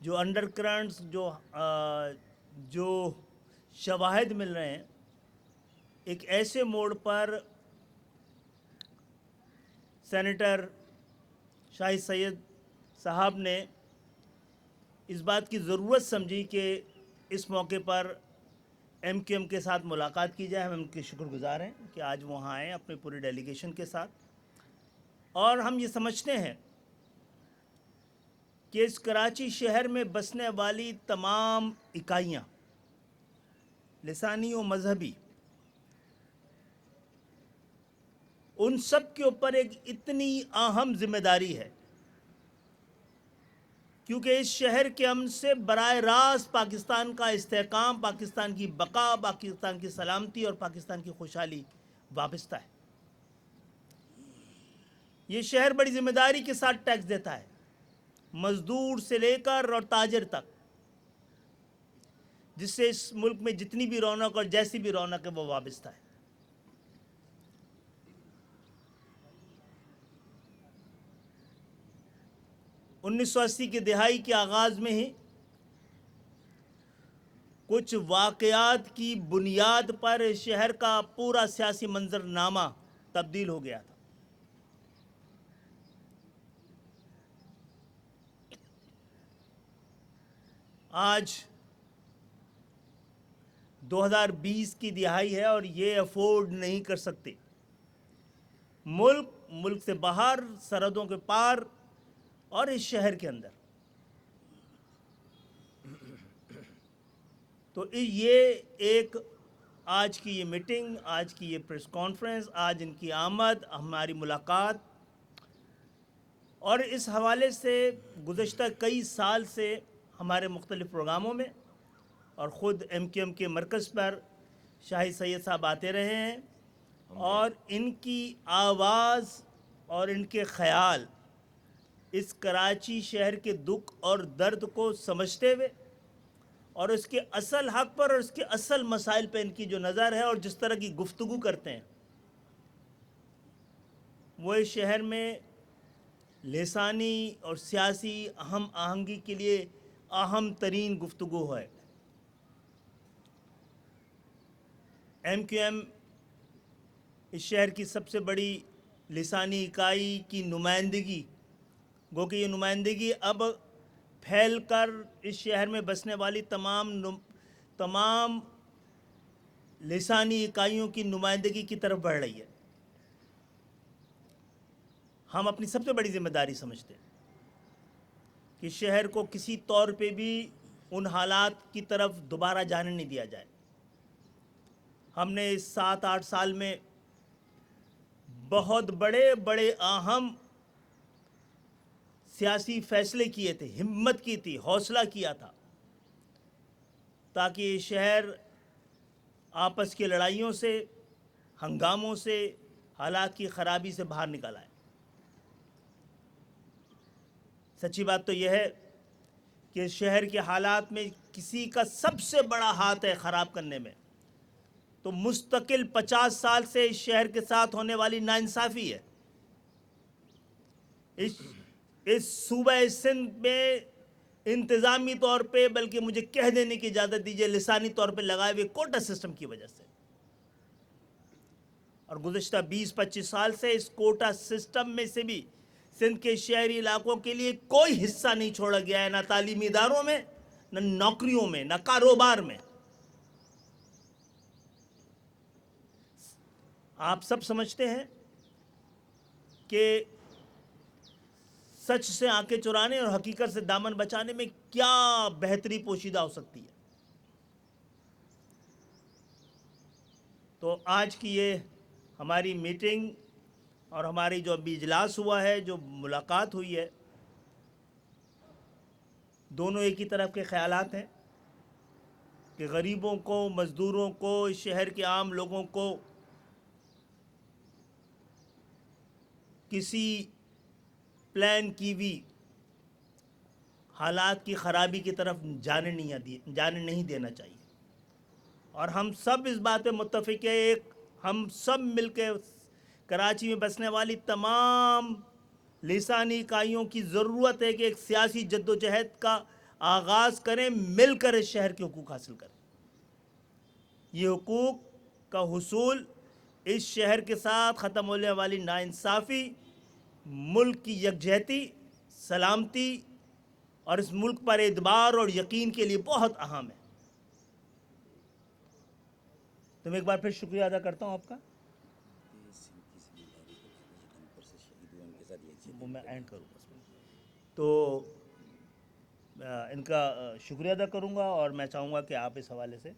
جو under currents جو شواہد مل رہے ہیں، ایک ایسے موڑ پر سینیٹر شاہد سید صاحب نے اس بات کی ضرورت سمجھی کہ اس موقع پر ایم کیو ایم کے ساتھ ملاقات کی جائے. ہم ان کے شکر گزار ہیں کہ آج وہاں آئیں اپنے پوری ڈیلیگیشن کے ساتھ. اور ہم یہ سمجھتے ہیں کہ اس کراچی شہر میں بسنے والی تمام اکائیاں لسانی و مذہبی، ان سب کے اوپر ایک اتنی اہم ذمہ داری ہے، کیونکہ اس شہر کے امن سے براہ راست پاکستان کا استحکام، پاکستان کی بقا، پاکستان کی سلامتی اور پاکستان کی خوشحالی وابستہ ہے. یہ شہر بڑی ذمہ داری کے ساتھ ٹیکس دیتا ہے، مزدور سے لے کر اور تاجر تک، جس سے اس ملک میں جتنی بھی رونق اور جیسی بھی رونق ہے وہ وابستہ ہے. انیس سو اسی کی دہائی کے آغاز میں ہی کچھ واقعات کی بنیاد پر شہر کا پورا سیاسی منظرنامہ تبدیل ہو گیا تھا. آج 2020 کی دہائی ہے اور یہ افورڈ نہیں کر سکتے. ملک سے باہر، سرحدوں کے پار اور اس شہر کے اندر. تو یہ ایک آج کی یہ میٹنگ، آج کی یہ پریس کانفرنس، آج ان کی آمد، ہماری ملاقات، اور اس حوالے سے گزشتہ کئی سال سے ہمارے مختلف پروگراموں میں اور خود ایم کیو ایم کے مرکز پر شاہد سید صاحب آتے رہے ہیں، اور ان کی آواز اور ان کے خیال اس کراچی شہر کے دکھ اور درد کو سمجھتے ہوئے اور اس کے اصل حق پر اور اس کے اصل مسائل پہ ان کی جو نظر ہے اور جس طرح کی گفتگو کرتے ہیں، وہ اس شہر میں لسانی اور سیاسی اہم آہنگی کے لیے اہم ترین گفتگو ہے. ایم کیو ایم اس شہر کی سب سے بڑی لسانی اکائی کی نمائندگی، گو کہ یہ نمائندگی اب پھیل کر اس شہر میں بسنے والی تمام لسانی اکائیوں کی نمائندگی کی طرف بڑھ رہی ہے. ہم اپنی سب سے بڑی ذمہ داری سمجھتے ہیں کہ شہر کو کسی طور پہ بھی ان حالات کی طرف دوبارہ جانے نہیں دیا جائے. ہم نے اس 7-8 سال میں بہت بڑے بڑے اہم سیاسی فیصلے کیے تھے، ہمت کی تھی، حوصلہ کیا تھا، تاکہ یہ شہر آپس کی لڑائیوں سے، ہنگاموں سے، حالات کی خرابی سے باہر نکل آئے. سچی بات تو یہ ہے کہ شہر کے حالات میں کسی کا سب سے بڑا ہاتھ ہے خراب کرنے میں، تو مستقل 50 سال سے اس شہر کے ساتھ ہونے والی ناانصافی ہے. اس صوبہ سندھ میں انتظامی طور پہ، بلکہ مجھے کہہ دینے کی اجازت دیجیے لسانی طور پہ لگائے ہوئے کوٹا سسٹم کی وجہ سے، اور گزشتہ 20-25 سال سے اس کوٹا سسٹم میں سے بھی سندھ کے شہری علاقوں کے لیے کوئی حصہ نہیں چھوڑا گیا ہے، نہ تعلیمی اداروں میں، نہ نوکریوں میں، نہ کاروبار میں. آپ سب سمجھتے ہیں کہ سچ سے آنکھیں چرانے اور حقیقت سے دامن بچانے میں کیا بہتری پوشیدہ ہو سکتی ہے. تو آج کی یہ ہماری میٹنگ اور ہماری جو ابھی اجلاس ہوا ہے، جو ملاقات ہوئی ہے، دونوں ایک ہی طرف کے خیالات ہیں کہ غریبوں کو، مزدوروں کو، اس شہر کے عام لوگوں کو کسی پلان کی ہوئی حالات کی خرابی کی طرف جانے نہیں دینا چاہیے. اور ہم سب اس بات پہ متفق ہیں، ہم سب مل کے کراچی میں بسنے والی تمام لسانی اکائیوں کی ضرورت ہے کہ ایک سیاسی جدوجہد کا آغاز کریں، مل کر اس شہر کے حقوق حاصل کریں. یہ حقوق کا حصول اس شہر کے ساتھ ختم ہونے والی ناانصافی، ملک کی یکجہتی، سلامتی اور اس ملک پر اعتبار اور یقین کے لیے بہت اہم ہے. تو میں ایک بار پھر شکریہ ادا کرتا ہوں آپ کا. وہ میں اینڈ کروں گا. تو ان کا شکریہ ادا کروں گا اور میں چاہوں گا کہ آپ اس حوالے سے